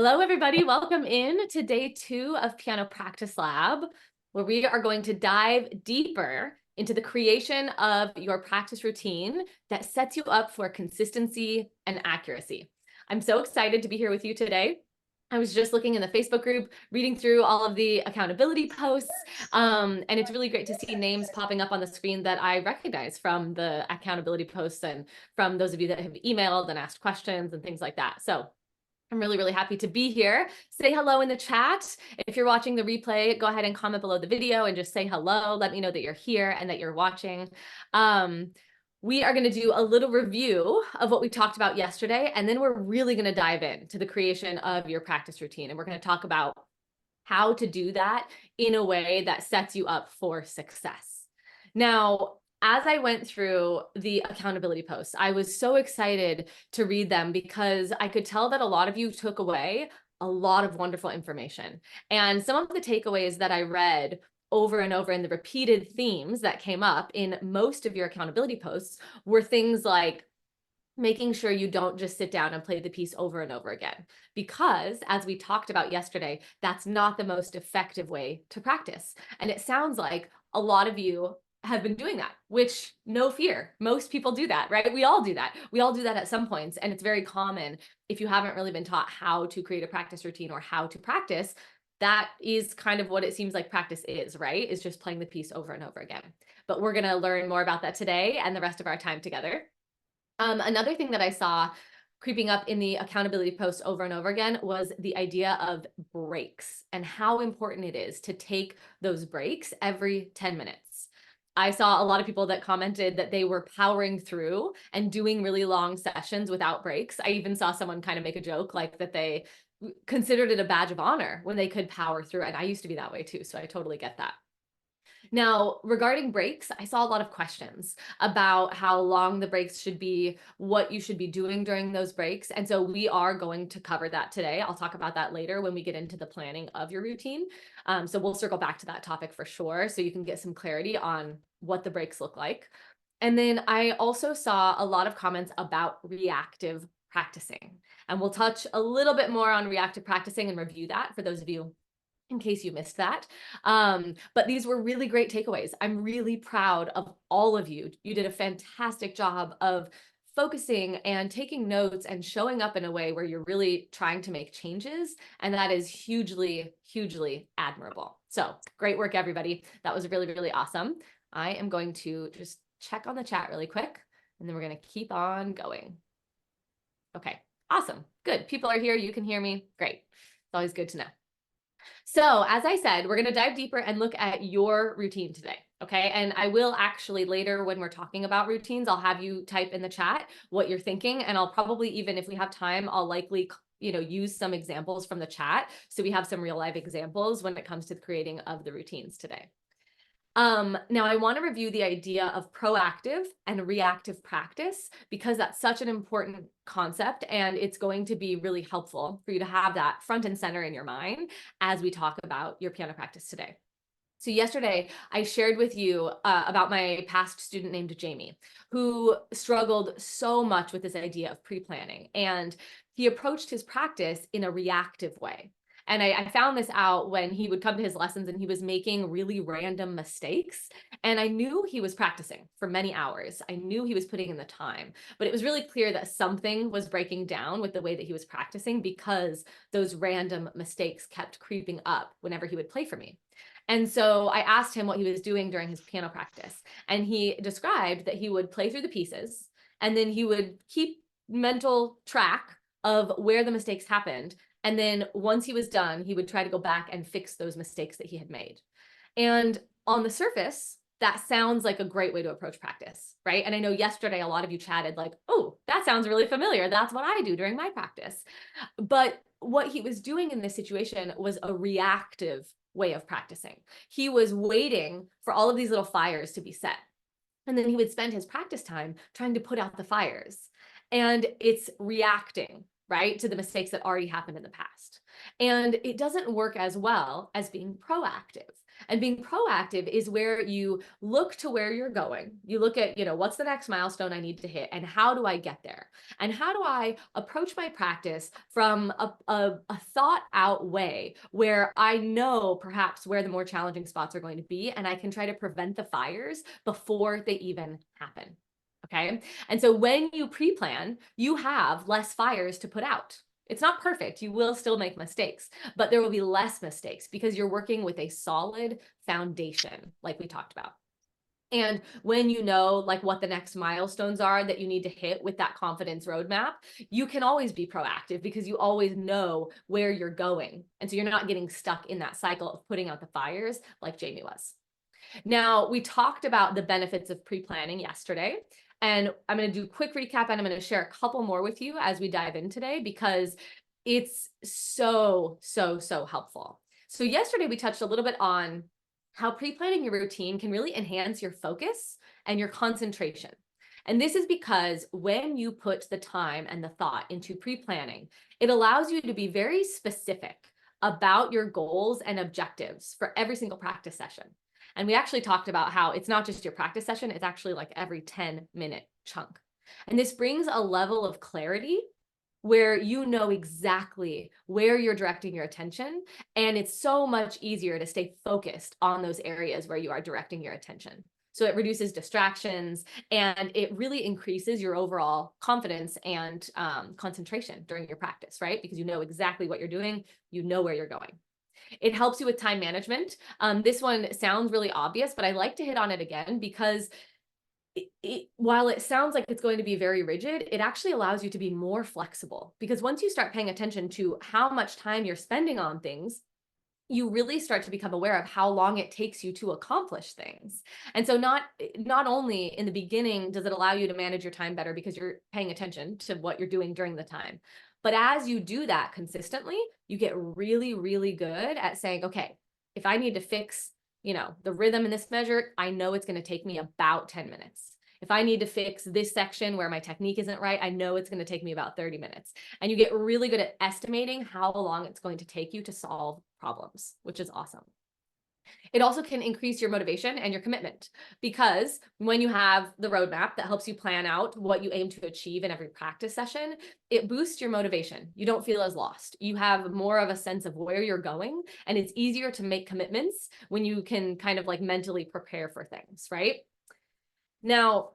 Hello, everybody. Welcome in to day 2 of Piano Practice Lab, where we are going to dive deeper into the creation of your practice routine that sets you up for consistency and accuracy. I'm so excited to be here with you today. I was just looking in the Facebook group, reading through all of the accountability posts, and it's really great to see names popping up on the screen that I recognize from the accountability posts and from those of you that have emailed and asked questions and things like that. So I'm really, really happy to be here. Say hello in the chat. If you're watching the replay, go ahead and comment below the video and just say hello. Let me know that you're here and that you're watching. We are going to do a little review of what we talked about yesterday, and then we're really going to dive into the creation of your practice routine. And we're going to talk about how to do that in a way that sets you up for success. Now, as I went through the accountability posts, I was so excited to read them because I could tell that a lot of you took away a lot of wonderful information. And some of the takeaways that I read over and over in the repeated themes that came up in most of your accountability posts were things like making sure you don't just sit down and play the piece over and over again. Because as we talked about yesterday, that's not the most effective way to practice. And it sounds like a lot of you have been doing that, which no fear. Most people do that, right? We all do that. We all do that at some points. And it's very common if you haven't really been taught how to create a practice routine or how to practice. That is kind of what it seems like practice is, right? Is just playing the piece over and over again. But we're going to learn more about that today and the rest of our time together. Another thing that I saw creeping up in the accountability posts over and over again was the idea of breaks and how important it is to take those breaks every 10 minutes. I saw a lot of people that commented that they were powering through and doing really long sessions without breaks. I even saw someone kind of make a joke like that they considered it a badge of honor when they could power through. And I used to be that way too, so I totally get that. Now, regarding breaks, I saw a lot of questions about how long the breaks should be, what you should be doing during those breaks. And so we are going to cover that today. I'll talk about that later when we get into the planning of your routine. So we'll circle back to that topic for sure, so you can get some clarity on what the breaks look like. And then I also saw a lot of comments about reactive practicing. And we'll touch a little bit more on reactive practicing and review that for those of you in case you missed that. But these were really great takeaways. I'm really proud of all of you. You did a fantastic job of focusing and taking notes and showing up in a way where you're really trying to make changes. And that is hugely, hugely admirable. So great work, everybody. That was really, really awesome. I am going to just check on the chat really quick, and then we're going to keep on going. Okay, awesome. Good. People are here. You can hear me. Great. It's always good to know. So as I said, we're going to dive deeper and look at your routine today. Okay. And I will actually later when we're talking about routines, I'll have you type in the chat what you're thinking. And I'll probably, even if we have time, I'll likely, use some examples from the chat. So we have some real life examples when it comes to the creating of the routines today. Now I want to review the idea of proactive and reactive practice because that's such an important concept, and it's going to be really helpful for you to have that front and center in your mind as we talk about your piano practice today. So yesterday, I shared with you about my past student named Jamie, who struggled so much with this idea of pre-planning, and he approached his practice in a reactive way. And I found this out when he would come to his lessons and he was making really random mistakes. And I knew he was practicing for many hours. I knew he was putting in the time, but it was really clear that something was breaking down with the way that he was practicing because those random mistakes kept creeping up whenever he would play for me. And so I asked him what he was doing during his piano practice. And he described that he would play through the pieces and then he would keep mental track of where the mistakes happened. And then once he was done, he would try to go back and fix those mistakes that he had made. And on the surface, that sounds like a great way to approach practice, right? And I know yesterday a lot of you chatted like, oh, that sounds really familiar. That's what I do during my practice. But what he was doing in this situation was a reactive way of practicing. He was waiting for all of these little fires to be set. And then he would spend his practice time trying to put out the fires. And it's reacting right, to the mistakes that already happened in the past. And it doesn't work as well as being proactive. And being proactive is where you look to where you're going. You look at, what's the next milestone I need to hit and how do I get there? And how do I approach my practice from a thought out way where I know perhaps where the more challenging spots are going to be, and I can try to prevent the fires before they even happen. Okay. And so when you pre-plan, you have less fires to put out. It's not perfect. You will still make mistakes, but there will be less mistakes because you're working with a solid foundation, like we talked about. And when you know like what the next milestones are that you need to hit with that confidence roadmap, you can always be proactive because you always know where you're going. And so you're not getting stuck in that cycle of putting out the fires like Jamie was. Now, we talked about the benefits of pre-planning yesterday, and I'm going to do a quick recap and I'm going to share a couple more with you as we dive in today because it's so helpful. So yesterday we touched a little bit on how pre-planning your routine can really enhance your focus and your concentration. And this is because when you put the time and the thought into pre-planning, it allows you to be very specific about your goals and objectives for every single practice session. And we actually talked about how it's not just your practice session, it's actually like every 10-minute chunk. And this brings a level of clarity where you know exactly where you're directing your attention. And it's so much easier to stay focused on those areas where you are directing your attention. So it reduces distractions and it really increases your overall confidence and concentration during your practice, right? Because you know exactly what you're doing, you know where you're going. It helps you with time management. This one sounds really obvious, but I like to hit on it again because while it sounds like it's going to be very rigid, it actually allows you to be more flexible because once you start paying attention to how much time you're spending on things, you really start to become aware of how long it takes you to accomplish things. And so not only in the beginning does it allow you to manage your time better because you're paying attention to what you're doing during the time, but as you do that consistently, you get really good at saying, okay, if I need to fix, the rhythm in this measure, I know it's going to take me about 10 minutes. If I need to fix this section where my technique isn't right, I know it's going to take me about 30 minutes. And you get really good at estimating how long it's going to take you to solve problems, which is awesome. It also can increase your motivation and your commitment because when you have the roadmap that helps you plan out what you aim to achieve in every practice session, it boosts your motivation. You don't feel as lost. You have more of a sense of where you're going, and it's easier to make commitments when you can kind of like mentally prepare for things, right? Now,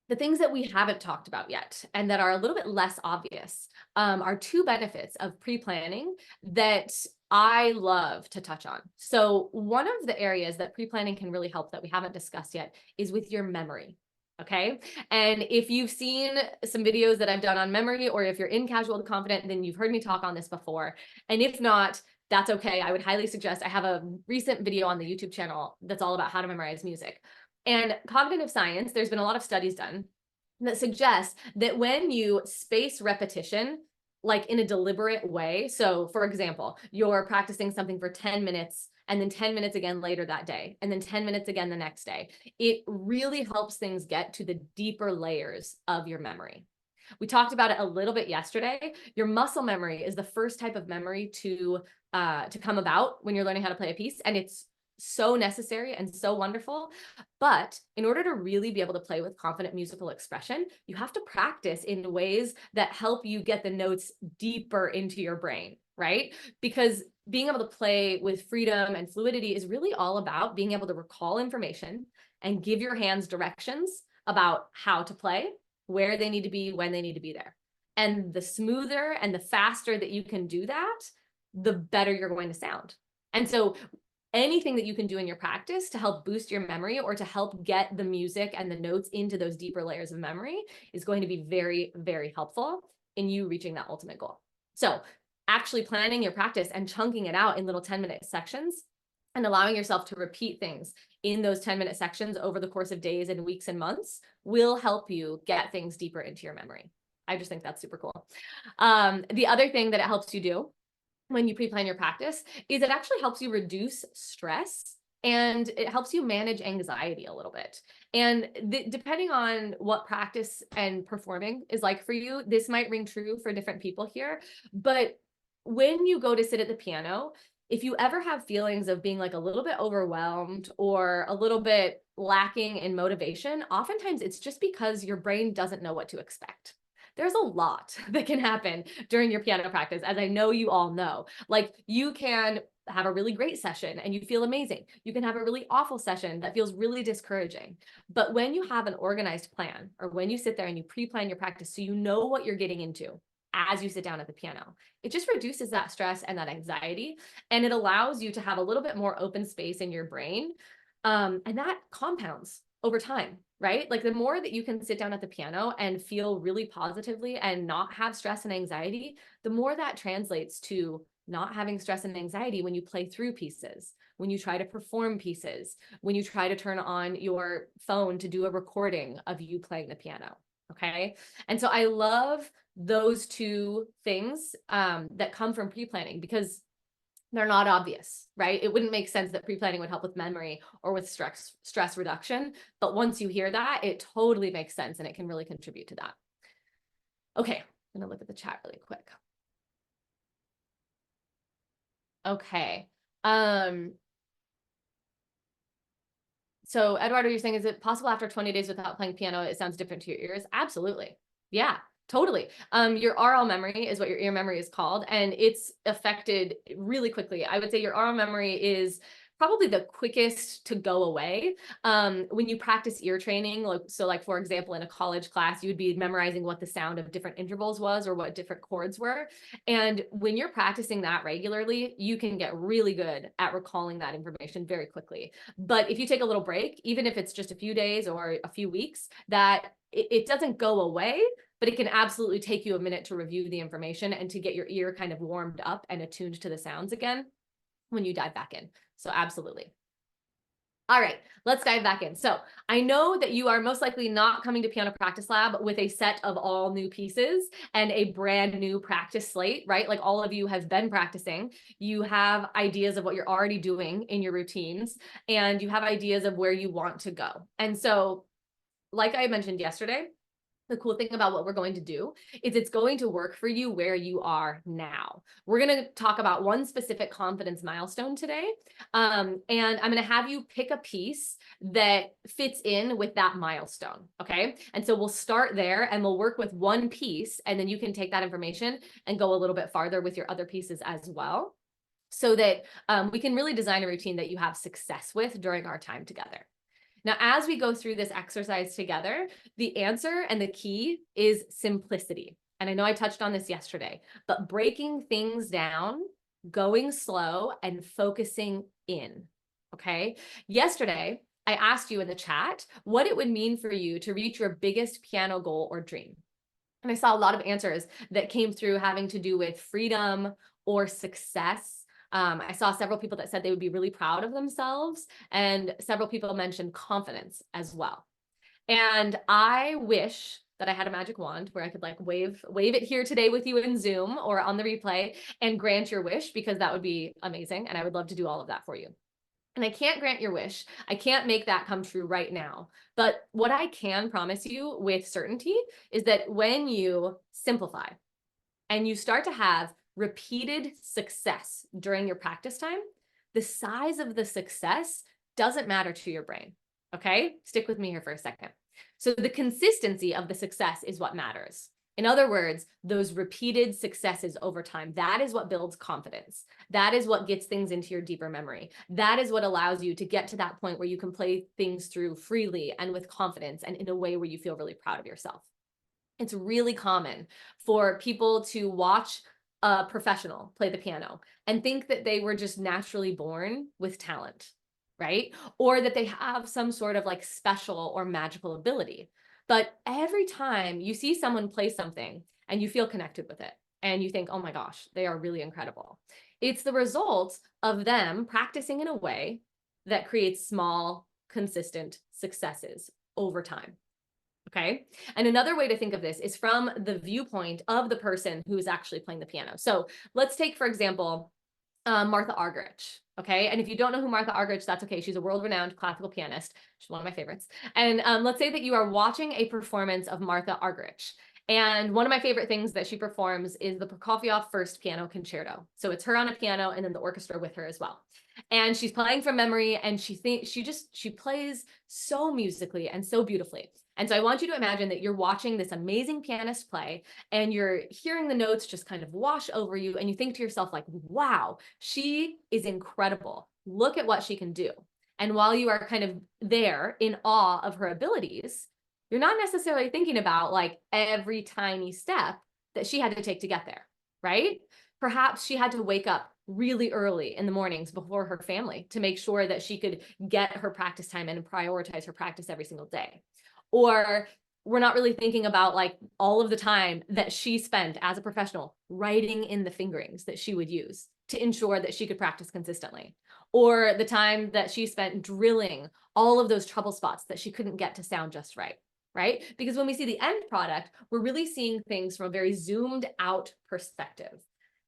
the things that we haven't talked about yet and that are a little bit less obvious are two benefits of pre-planning that I love to touch on. So one of the areas that pre-planning can really help that we haven't discussed yet is with your memory. Okay. And if you've seen some videos that I've done on memory, or if you're in Casual to Confident, then you've heard me talk on this before. And if not, that's okay. I would highly suggest, I have a recent video on the YouTube channel that's all about how to memorize music. And cognitive science, there's been a lot of studies done that suggest that when you space repetition, like in a deliberate way, so for example, you're practicing something for 10 minutes and then 10 minutes again later that day, and then 10 minutes again the next day, it really helps things get to the deeper layers of your memory. We talked about it a little bit yesterday. Your muscle memory is the first type of memory to come about when you're learning how to play a piece, and it's so necessary and so wonderful. But in order to really be able to play with confident musical expression, you have to practice in ways that help you get the notes deeper into your brain, right? Because being able to play with freedom and fluidity is really all about being able to recall information and give your hands directions about how to play, where they need to be, when they need to be there. And the smoother and the faster that you can do that, the better you're going to sound. And so anything that you can do in your practice to help boost your memory or to help get the music and the notes into those deeper layers of memory is going to be very helpful in you reaching that ultimate goal. So actually planning your practice and chunking it out in little 10-minute sections and allowing yourself to repeat things in those 10-minute sections over the course of days and weeks and months will help you get things deeper into your memory. I just think that's super cool. The other thing that it helps you do when you pre-plan your practice is it actually helps you reduce stress and it helps you manage anxiety a little bit. And depending on what practice and performing is like for you, this might ring true for different people here. But when you go to sit at the piano, if you ever have feelings of being like a little bit overwhelmed or a little bit lacking in motivation, oftentimes it's just because your brain doesn't know what to expect. There's a lot that can happen during your piano practice, as I know you all know. Like, you can have a really great session and you feel amazing. You can have a really awful session that feels really discouraging. But when you have an organized plan, or when you sit there and you pre-plan your practice so you know what you're getting into as you sit down at the piano, it just reduces that stress and that anxiety, and it allows you to have a little bit more open space in your brain. And that compounds over time, right? Like, the more that you can sit down at the piano and feel really positively and not have stress and anxiety, the more that translates to not having stress and anxiety when you play through pieces, when you try to perform pieces, when you try to turn on your phone to do a recording of you playing the piano. Okay. And so I love those two things that come from pre-planning, because they're not obvious, right? It wouldn't make sense that pre-planning would help with memory or with stress reduction. But once you hear that, it totally makes sense, and it can really contribute to that. Okay, I'm gonna look at the chat really quick. Okay. So Eduardo, you're saying, is it possible after 20 days without playing piano, it sounds different to your ears? Absolutely. Yeah, totally. Your RL memory is what your ear memory is called, and it's affected really quickly. I would say your RL memory is probably the quickest to go away. When you practice ear training, like for example, in a college class, you would be memorizing what the sound of different intervals was or what different chords were. And when you're practicing that regularly, you can get really good at recalling that information very quickly. But if you take a little break, even if it's just a few days or a few weeks, that it doesn't go away, but it can absolutely take you a minute to review the information and to get your ear kind of warmed up and attuned to the sounds again when you dive back in. So absolutely. All right, let's dive back in. So I know that you are most likely not coming to Piano Practice Lab with a set of all new pieces and a brand new practice slate, right? Like, all of you have been practicing. You have ideas of what you're already doing in your routines, and you have ideas of where you want to go. And so, like I mentioned yesterday, the cool thing about what we're going to do is it's going to work for you where you are now. We're going to talk about one specific confidence milestone today. And I'm going to have you pick a piece that fits in with that milestone. Okay. And so we'll start there and we'll work with one piece, and then you can take that information and go a little bit farther with your other pieces as well, so that we can really design a routine that you have success with during our time together. Now, as we go through this exercise together, the answer and the key is simplicity. And I know I touched on this yesterday, but breaking things down, going slow, and focusing in. Okay. Yesterday, I asked you in the chat what it would mean for you to reach your biggest piano goal or dream. And I saw a lot of answers that came through having to do with freedom or success. I saw several people that said they would be really proud of themselves, and several people mentioned confidence as well. And I wish that I had a magic wand where I could like wave it here today with you in Zoom or on the replay and grant your wish, because that would be amazing. And I would love to do all of that for you. And I can't grant your wish. I can't make that come true right now. But what I can promise you with certainty is that when you simplify and you start to have repeated success during your practice time, the size of the success doesn't matter to your brain. Okay? Stick with me here for a second. So the consistency of the success is what matters. In other words, those repeated successes over time, that is what builds confidence. That is what gets things into your deeper memory. That is what allows you to get to that point where you can play things through freely and with confidence and in a way where you feel really proud of yourself. It's really common for people to watch a professional play the piano and think that they were just naturally born with talent, right? Or that they have some sort of like special or magical ability. But every time you see someone play something and you feel connected with it and you think, oh my gosh, they are really incredible, it's the result of them practicing in a way that creates small, consistent successes over time. Okay. And another way to think of this is from the viewpoint of the person who is actually playing the piano. So let's take, for example, Martha Argerich. Okay. And if you don't know who Martha Argerich, that's okay. She's a world-renowned classical pianist. She's one of my favorites. And let's say that you are watching a performance of Martha Argerich. And one of my favorite things that she performs is the Prokofiev First Piano Concerto. So it's her on a piano and then the orchestra with her as well. And she's playing from memory, and she plays so musically and so beautifully. And so I want you to imagine that you're watching this amazing pianist play, and you're hearing the notes just kind of wash over you, and you think to yourself like, wow, she is incredible. Look at what she can do. And while you are kind of there in awe of her abilities, you're not necessarily thinking about like every tiny step that she had to take to get there, right? Perhaps she had to wake up really early in the mornings before her family to make sure that she could get her practice time and prioritize her practice every single day. Or we're not really thinking about like all of the time that she spent as a professional writing in the fingerings that she would use to ensure that she could practice consistently, or the time that she spent drilling all of those trouble spots that she couldn't get to sound just right. Right? Because when we see the end product, we're really seeing things from a very zoomed out perspective.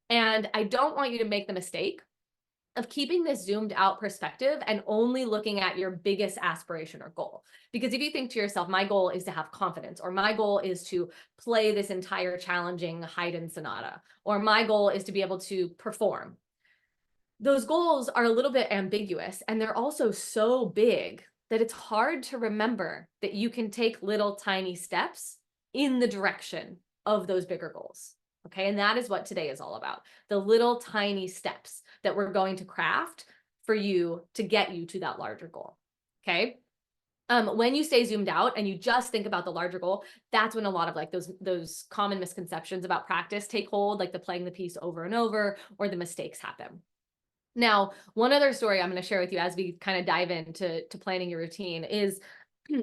And I don't want you to make the mistake of keeping this zoomed out perspective and only looking at your biggest aspiration or goal. Because if you think to yourself, my goal is to have confidence, or my goal is to play this entire challenging Haydn sonata, or my goal is to be able to perform, those goals are a little bit ambiguous, and they're also so big that it's hard to remember that you can take little tiny steps in the direction of those bigger goals. Okay. And that is what today is all about. The little tiny steps that we're going to craft for you to get you to that larger goal. Okay. When you stay zoomed out and you just think about the larger goal, that's when a lot of like those common misconceptions about practice take hold, like the playing the piece over and over, or the mistakes happen. Now, one other story I'm going to share with you as we kind of dive into planning your routine is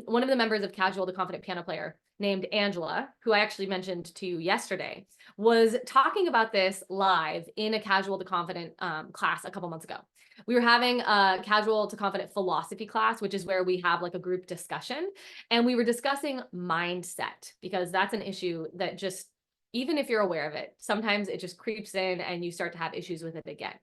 one of the members of Casual the Confident Piano Player named Angela, who I actually mentioned to you yesterday, was talking about this live in a Casual to Confident class a couple months ago. We were having a Casual to Confident philosophy class, which is where we have like a group discussion. And we were discussing mindset, because that's an issue that just, even if you're aware of it, sometimes it just creeps in and you start to have issues with it again.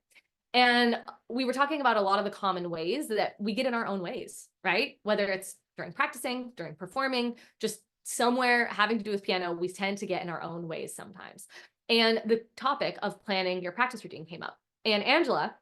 And we were talking about a lot of the common ways that we get in our own ways, right? Whether it's during practicing, during performing, just somewhere having to do with piano, we tend to get in our own ways sometimes. And the topic of planning your practice routine came up. And Angela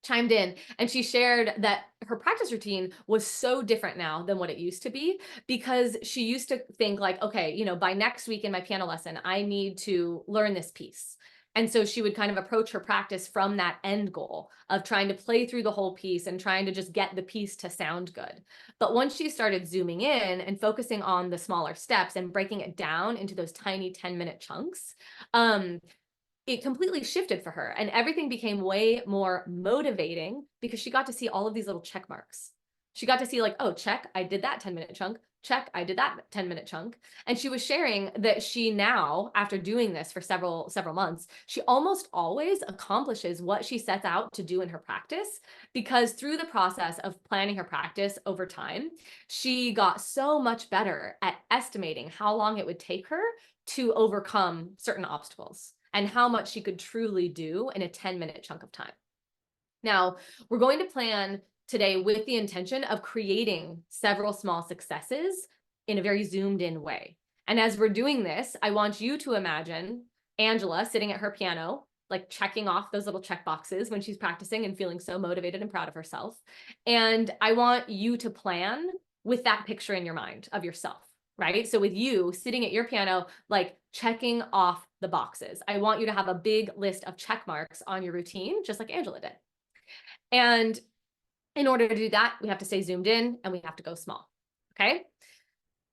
chimed in and she shared that her practice routine was so different now than what it used to be, because she used to think like, okay, you know, by next week in my piano lesson, I need to learn this piece. And so she would kind of approach her practice from that end goal of trying to play through the whole piece and trying to just get the piece to sound good. But once she started zooming in and focusing on the smaller steps and breaking it down into those tiny 10-minute chunks, it completely shifted for her, and everything became way more motivating because she got to see all of these little check marks. She got to see like, oh, check, I did that 10-minute chunk. Check, I did that 10-minute chunk. And she was sharing that she now, after doing this for several months, she almost always accomplishes what she sets out to do in her practice, because through the process of planning her practice over time, she got so much better at estimating how long it would take her to overcome certain obstacles and how much she could truly do in a 10-minute chunk of time. Now, we're going to plan today with the intention of creating several small successes in a very zoomed in way. And as we're doing this, I want you to imagine Angela sitting at her piano, like checking off those little check boxes when she's practicing and feeling so motivated and proud of herself. And I want you to plan with that picture in your mind of yourself, right? So with you sitting at your piano, like checking off the boxes, I want you to have a big list of check marks on your routine, just like Angela did. And in order to do that, we have to stay zoomed in and we have to go small. Okay.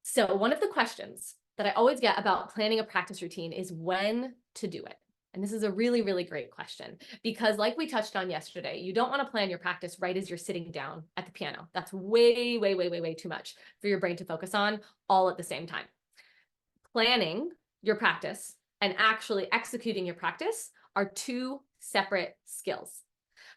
So one of the questions that I always get about planning a practice routine is when to do it. And this is a really, really great question, because like we touched on yesterday, you don't want to plan your practice right as you're sitting down at the piano. That's way, way, way, way, way too much for your brain to focus on all at the same time. Planning your practice and actually executing your practice are two separate skills.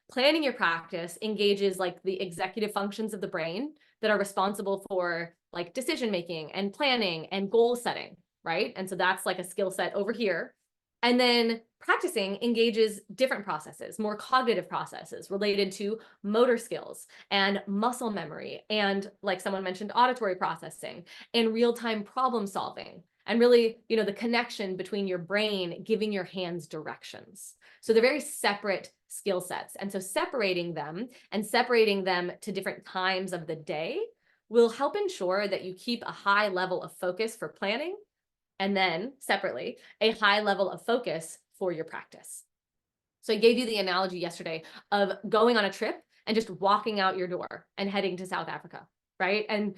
Planning your practice engages like the executive functions of the brain that are responsible for like decision making and planning and goal setting, right? And so that's like a skill set over here. And then practicing engages different processes, more cognitive processes related to motor skills and muscle memory, and like someone mentioned, auditory processing and real-time problem solving, and really, the connection between your brain giving your hands directions. So they're very separate skill sets. And so separating them to different times of the day will help ensure that you keep a high level of focus for planning, and then separately, a high level of focus for your practice. So I gave you the analogy yesterday of going on a trip and just walking out your door and heading to South Africa, right? And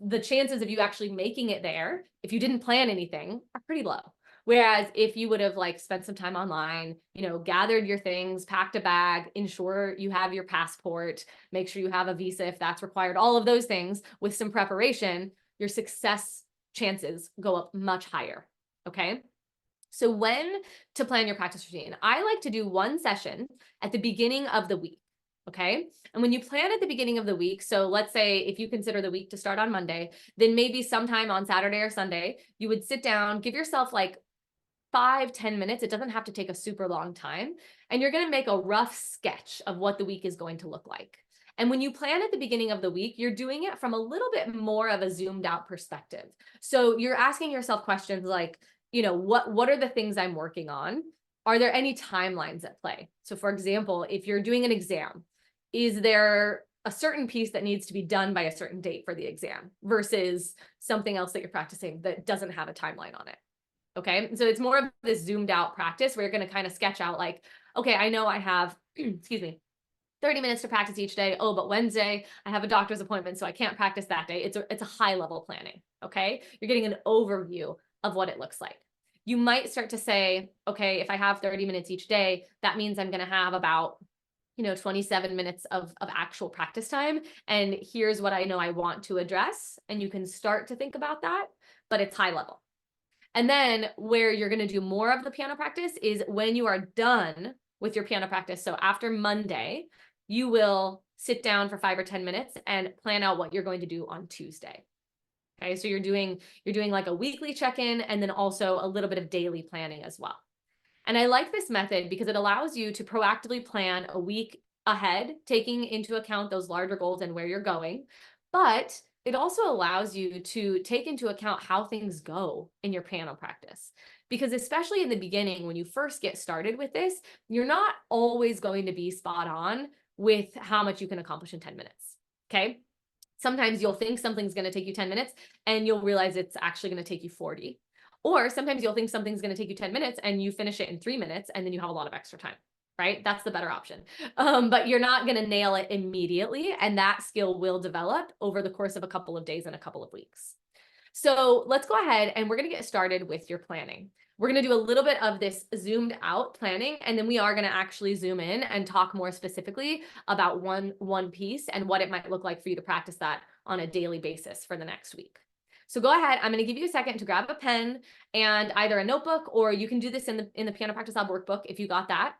the chances of you actually making it there, if you didn't plan anything, are pretty low. Whereas if you would have spent some time online, gathered your things, packed a bag, ensure you have your passport, make sure you have a visa if that's required, all of those things with some preparation, your success chances go up much higher, okay? So when to plan your practice routine, I like to do one session at the beginning of the week, okay? And when you plan at the beginning of the week, so let's say if you consider the week to start on Monday, then maybe sometime on Saturday or Sunday, you would sit down, give yourself 5-10 minutes. It doesn't have to take a super long time. And you're going to make a rough sketch of what the week is going to look like. And when you plan at the beginning of the week, you're doing it from a little bit more of a zoomed out perspective. So you're asking yourself questions like, what are the things I'm working on? Are there any timelines at play? So for example, if you're doing an exam, is there a certain piece that needs to be done by a certain date for the exam versus something else that you're practicing that doesn't have a timeline on it? Okay. So it's more of this zoomed out practice where you're going to kind of sketch out okay, I know I have, excuse me, 30 minutes to practice each day. Oh, but Wednesday I have a doctor's appointment, so I can't practice that day. It's a high level planning. Okay. You're getting an overview of what it looks like. You might start to say, okay, if I have 30 minutes each day, that means I'm going to have about 27 minutes of actual practice time. And here's what I know I want to address. And you can start to think about that, but it's high level. And then where you're going to do more of the piano practice is when you are done with your piano practice. So after Monday, you will sit down for 5 or 10 minutes and plan out what you're going to do on Tuesday. Okay, so you're doing a weekly check-in and then also a little bit of daily planning as well. And I like this method because it allows you to proactively plan a week ahead, taking into account those larger goals and where you're going. But it also allows you to take into account how things go in your piano practice. Because especially in the beginning, when you first get started with this, you're not always going to be spot on with how much you can accomplish in 10 minutes, okay? Sometimes you'll think something's going to take you 10 minutes and you'll realize it's actually going to take you 40. Or sometimes you'll think something's going to take you 10 minutes and you finish it in 3 minutes and then you have a lot of extra time, right? That's the better option. But you're not going to nail it immediately. And that skill will develop over the course of a couple of days and a couple of weeks. So let's go ahead and we're going to get started with your planning. We're going to do a little bit of this zoomed out planning, and then we are going to actually zoom in and talk more specifically about one piece and what it might look like for you to practice that on a daily basis for the next week. So go ahead. I'm going to give you a second to grab a pen and either a notebook, or you can do this in the Piano Practice Lab workbook if you got that.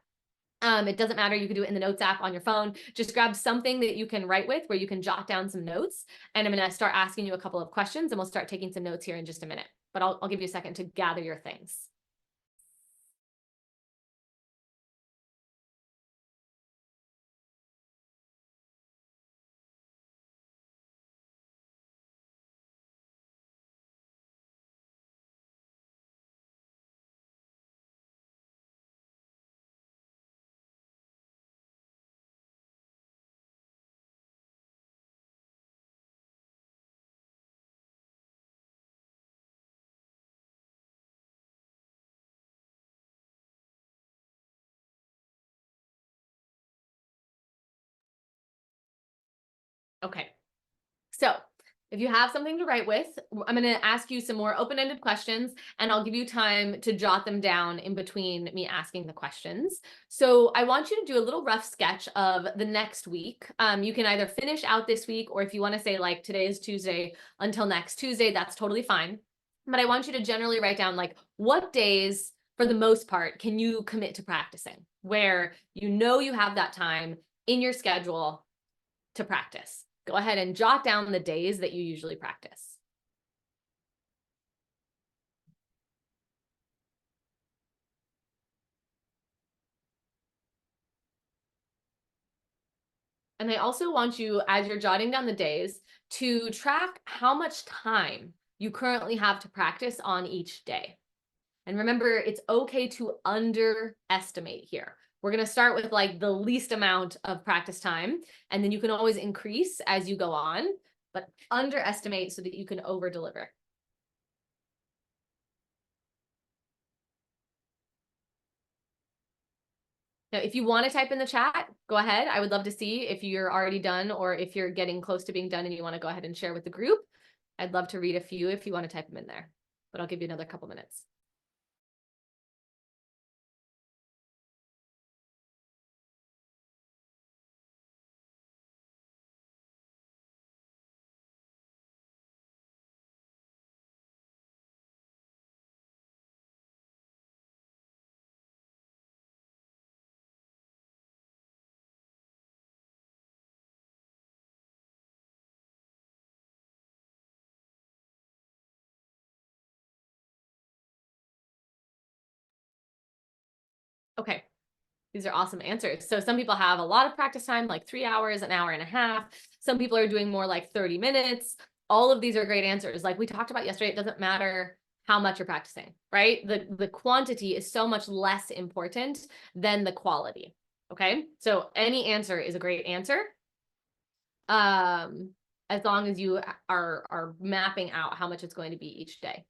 It doesn't matter. You can do it in the notes app on your phone. Just grab something that you can write with where you can jot down some notes. And I'm going to start asking you a couple of questions and we'll start taking some notes here in just a minute. But I'll give you a second to gather your things. Okay. So if you have something to write with, I'm going to ask you some more open-ended questions, and I'll give you time to jot them down in between me asking the questions. So I want you to do a little rough sketch of the next week. You can either finish out this week, or if you want to say today is Tuesday until next Tuesday, that's totally fine. But I want you to generally write down what days, for the most part, can you commit to practicing, where you have that time in your schedule to practice. Go ahead and jot down the days that you usually practice. And I also want you, as you're jotting down the days, to track how much time you currently have to practice on each day. And remember, it's okay to underestimate here. We're going to start with like the least amount of practice time, and then you can always increase as you go on, but underestimate so that you can over deliver. Now, if you want to type in the chat, go ahead. I would love to see if you're already done or if you're getting close to being done and you want to go ahead and share with the group. I'd love to read a few if you want to type them in there, but I'll give you another couple minutes. Okay. These are awesome answers. So some people have a lot of practice time, like 3 hours, an hour and a half. Some people are doing more like 30 minutes. All of these are great answers. Like we talked about yesterday, it doesn't matter how much you're practicing, right? The quantity is so much less important than the quality. Okay. So any answer is a great answer. As long as you are mapping out how much it's going to be each day.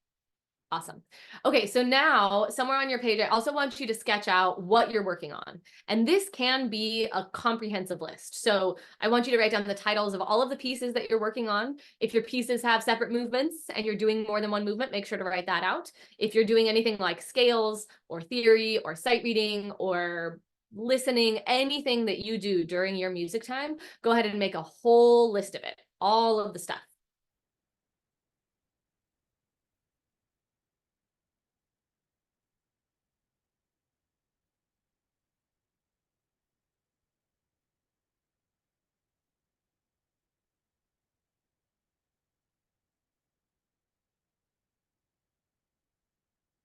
Awesome. Okay, so now somewhere on your page, I also want you to sketch out what you're working on. And this can be a comprehensive list. So I want you to write down the titles of all of the pieces that you're working on. If your pieces have separate movements and you're doing more than one movement, make sure to write that out. If you're doing anything like scales or theory or sight reading or listening, anything that you do during your music time, go ahead and make a whole list of it, all of the stuff.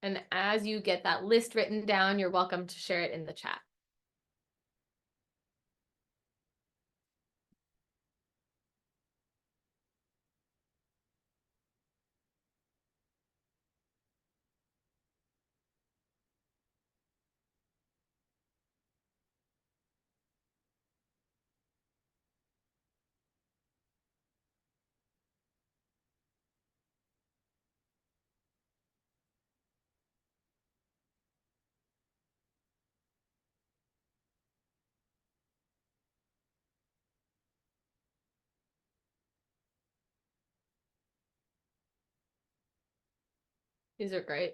And as you get that list written down, you're welcome to share it in the chat. These are great.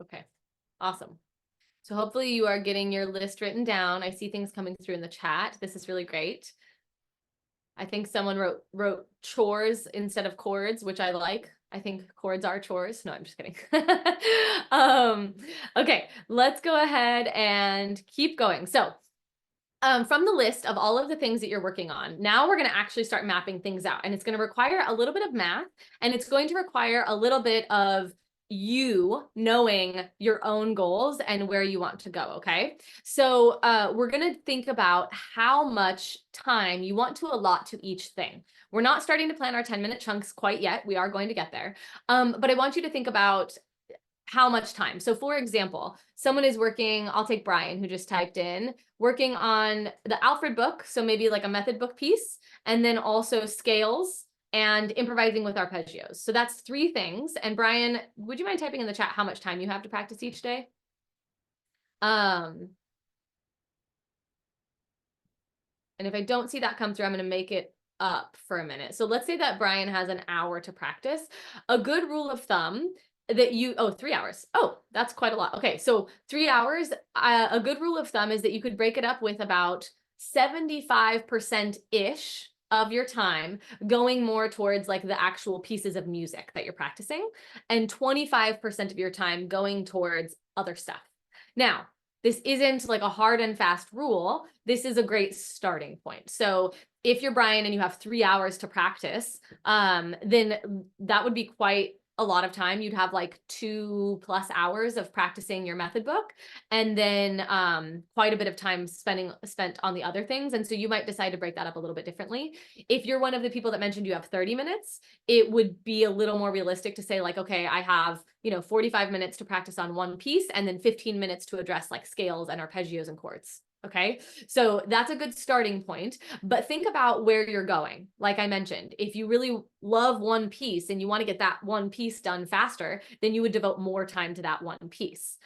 Okay, awesome. So hopefully you are getting your list written down. I see things coming through in the chat. This is really great. I think someone wrote chores instead of chords, which I like. I think chords are chores. No, I'm just kidding. Okay, let's go ahead and keep going. So from the list of all of the things that you're working on, now we're going to actually start mapping things out. And it's going to require a little bit of math, and it's going to require a little bit of you knowing your own goals and where you want to go. Okay. So we're going to think about how much time you want to allot to each thing. We're not starting to plan our 10-minute chunks quite yet. We are going to get there. But I want you to think about how much time. So for example, someone is working, I'll take Brian, who just typed in, working on the Alfred book. So maybe like a method book piece, and then also scales and improvising with arpeggios. So that's 3 things. And Brian, would you mind typing in the chat how much time you have to practice each day? And if I don't see that come through, I'm going to make it up for a minute. So let's say that Brian has an hour to practice. A good rule of thumb that you, 3 hours. Oh, that's quite a lot. Okay, so 3 hours, a good rule of thumb is that you could break it up with about 75%-ish of your time going more towards like the actual pieces of music that you're practicing, and 25% of your time going towards other stuff. Now, This isn't like a hard and fast rule. This is a great starting point. So if you're Brian and you have 3 hours to practice, then that would be quite a lot of time. You'd have like 2+ hours of practicing your method book, and then quite a bit of time spent on the other things. And so you might decide to break that up a little bit differently. If you're one of the people that mentioned you have 30 minutes, it would be a little more realistic to say like, okay, I have, 45 minutes to practice on one piece and then 15 minutes to address like scales and arpeggios and chords. Okay, so that's a good starting point, but think about where you're going. Like I mentioned, if you really love one piece and you want to get that one piece done faster, then you would devote more time to that one piece.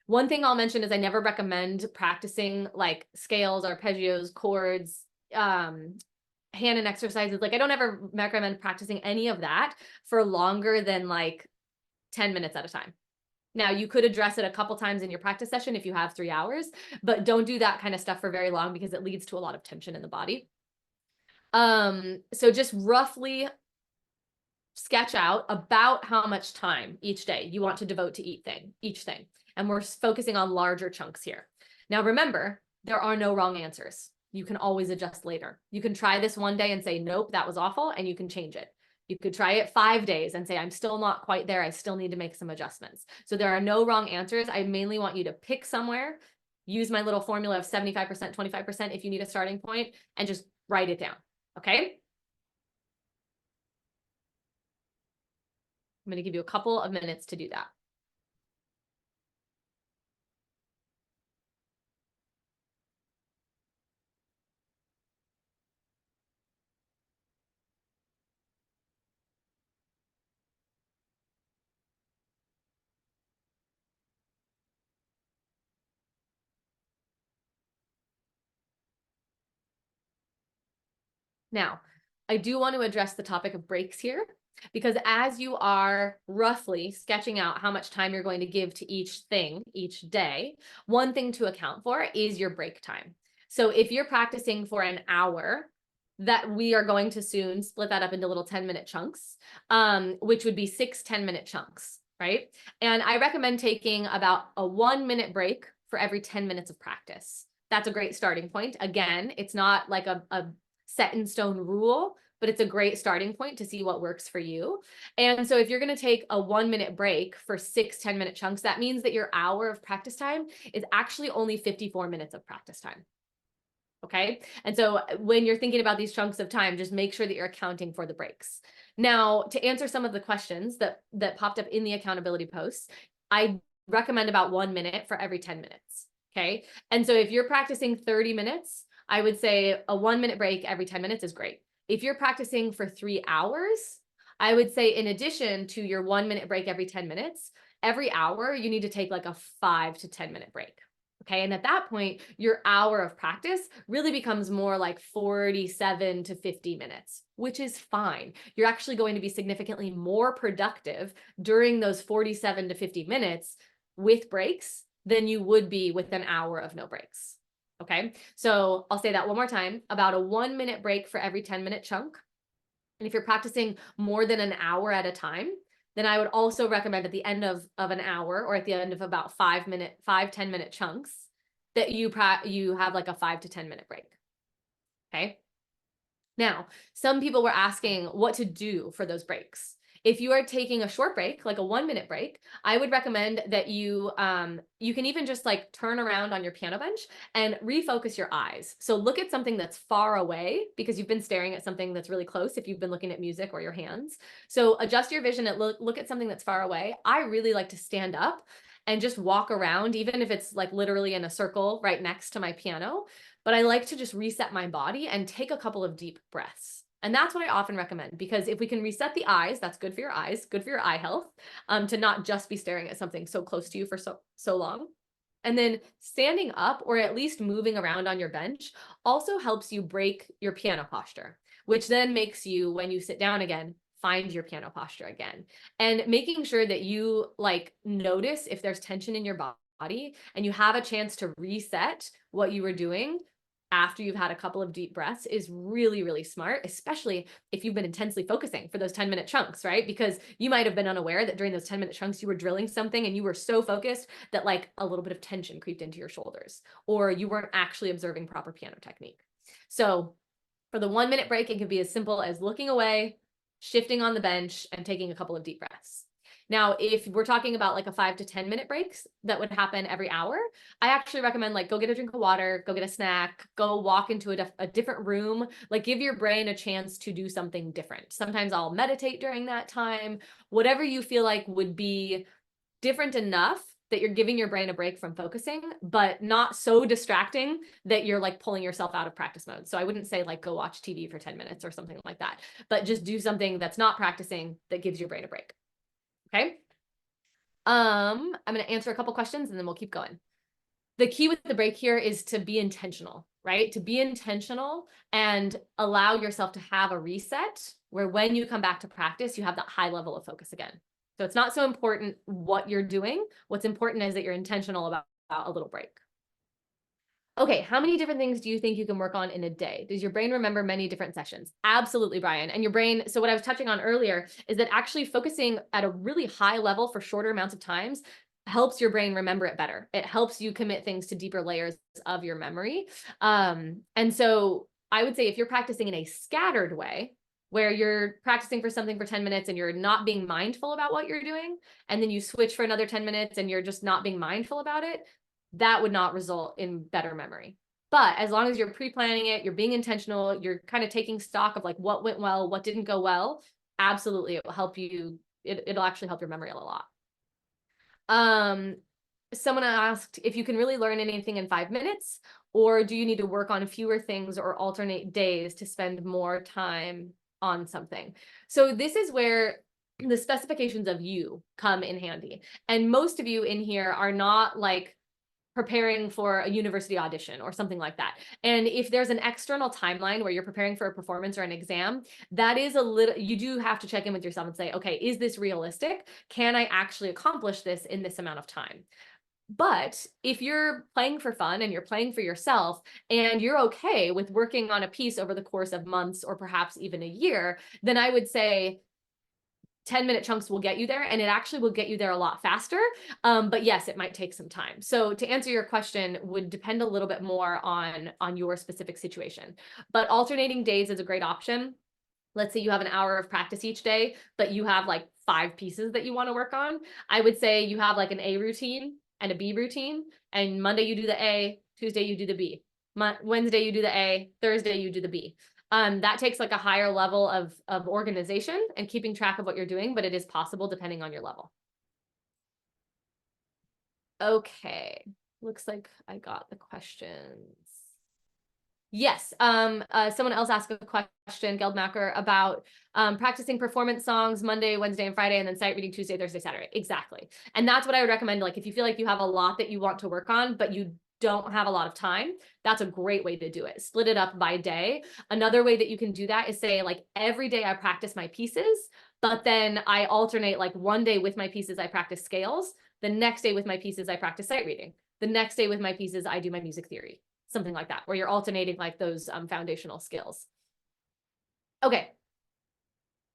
One thing I'll mention is I never recommend practicing like scales, arpeggios, chords, hand and exercises. Like I don't ever recommend practicing any of that for longer than like 10 minutes at a time. Now, you could address it a couple times in your practice session if you have 3 hours, but don't do that kind of stuff for very long because it leads to a lot of tension in the body. So just roughly sketch out about how much time each day you want to devote to each thing. And we're focusing on larger chunks here. Now, remember, there are no wrong answers. You can always adjust later. You can try this one day and say, nope, that was awful, and you can change it. You could try it 5 days and say, I'm still not quite there. I still need to make some adjustments. So there are no wrong answers. I mainly want you to pick somewhere, use my little formula of 75%, 25% if you need a starting point, and just write it down. Okay? I'm going to give you a couple of minutes to do that. Now, I do want to address the topic of breaks here, because as you are roughly sketching out how much time you're going to give to each thing each day, one thing to account for is your break time. So if you're practicing for an hour, that we are going to soon split that up into little 10-minute chunks, which would be 6 10-minute chunks, right? And I recommend taking about a 1-minute break for every 10 minutes of practice. That's a great starting point. Again, it's not like a set in stone rule, but it's a great starting point to see what works for you. And so if you're going to take a 1-minute break for 6 10-minute chunks, that means that your hour of practice time is actually only 54 minutes of practice time. Okay. And so when you're thinking about these chunks of time, just make sure that you're accounting for the breaks. Now, to answer some of the questions that popped up in the accountability posts, I recommend about 1 minute for every 10 minutes. Okay. And so if you're practicing 30 minutes, I would say a 1-minute break every 10 minutes is great. If you're practicing for 3 hours, I would say in addition to your 1-minute break every 10 minutes, every hour you need to take like a 5 to 10-minute break. Okay. And at that point, your hour of practice really becomes more like 47 to 50 minutes, which is fine. You're actually going to be significantly more productive during those 47 to 50 minutes with breaks than you would be with an hour of no breaks. Okay. So I'll say that one more time, about a 1-minute break for every 10-minute chunk. And if you're practicing more than an hour at a time, then I would also recommend at the end of an hour or at the end of about 5-10-minute chunks that you have like a 5 to 10-minute break. Okay. Now, some people were asking what to do for those breaks. If you are taking a short break, like a 1-minute break, I would recommend that you can even just like turn around on your piano bench and refocus your eyes. So look at something that's far away because you've been staring at something that's really close if you've been looking at music or your hands. So adjust your vision and look at something that's far away. I really like to stand up and just walk around, even if it's like literally in a circle right next to my piano. But I like to just reset my body and take a couple of deep breaths. And that's what I often recommend, because if we can reset the eyes, that's good for your eyes, good for your eye health, to not just be staring at something so close to you for so long. And then standing up or at least moving around on your bench also helps you break your piano posture, which then makes you, when you sit down again, find your piano posture again. And making sure that you like notice if there's tension in your body and you have a chance to reset what you were doing after you've had a couple of deep breaths is really, really smart, especially if you've been intensely focusing for those 10-minute chunks, right? Because you might have been unaware that during those 10-minute chunks, you were drilling something and you were so focused that like a little bit of tension creeped into your shoulders, or you weren't actually observing proper piano technique. So for the 1-minute break, it can be as simple as looking away, shifting on the bench, and taking a couple of deep breaths. Now, if we're talking about like a 5 to 10-minute breaks that would happen every hour, I actually recommend like go get a drink of water, go get a snack, go walk into a different room, like give your brain a chance to do something different. Sometimes I'll meditate during that time, whatever you feel like would be different enough that you're giving your brain a break from focusing, but not so distracting that you're like pulling yourself out of practice mode. So I wouldn't say like go watch TV for 10 minutes or something like that, but just do something that's not practicing that gives your brain a break. Okay. I'm going to answer a couple questions and then we'll keep going. The key with the break here is to be intentional, right? To be intentional and allow yourself to have a reset where when you come back to practice, you have that high level of focus again. So it's not so important what you're doing. What's important is that you're intentional about a little break. Okay, how many different things do you think you can work on in a day? Does your brain remember many different sessions? Absolutely, Brian. And your brain, so what I was touching on earlier is that actually focusing at a really high level for shorter amounts of times helps your brain remember it better. It helps you commit things to deeper layers of your memory. And so I would say if you're practicing in a scattered way, where you're practicing for something for 10 minutes and you're not being mindful about what you're doing, and then you switch for another 10 minutes and you're just not being mindful about it, that would not result in better memory. But as long as you're pre-planning it, you're being intentional, you're kind of taking stock of like what went well, what didn't go well, absolutely, it will help you. It'll actually help your memory a lot. Someone asked if you can really learn anything in 5 minutes, or do you need to work on fewer things or alternate days to spend more time on something? So this is where the specifications of you come in handy. And most of you in here are not like preparing for a university audition or something like that. And if there's an external timeline where you're preparing for a performance or an exam, that is a little, you do have to check in with yourself and say, okay, is this realistic? Can I actually accomplish this in this amount of time? But if you're playing for fun and you're playing for yourself and you're okay with working on a piece over the course of months or perhaps even a year, then I would say 10-minute chunks will get you there, and it actually will get you there a lot faster. But yes, it might take some time. So to answer your question would depend a little bit more on your specific situation. But alternating days is a great option. Let's say you have an hour of practice each day, but you have like 5 pieces that you want to work on. I would say you have like an A routine and a B routine, and Monday you do the A, Tuesday you do the B, Wednesday you do the A, Thursday you do the B. That takes like a higher level of organization and keeping track of what you're doing, but it is possible depending on your level. Okay, looks like I got the questions. Yes, someone else asked a question, Geldmacher, about practicing performance songs Monday, Wednesday, and Friday, and then sight reading Tuesday, Thursday, Saturday. Exactly. And that's what I would recommend. Like if you feel like you have a lot that you want to work on, but you don't have a lot of time, that's a great way to do it. Split it up by day. Another way that you can do that is say like every day I practice my pieces, but then I alternate like one day with my pieces, I practice scales. The next day with my pieces, I practice sight reading. The next day with my pieces, I do my music theory. Something like that, where you're alternating like those foundational skills. Okay.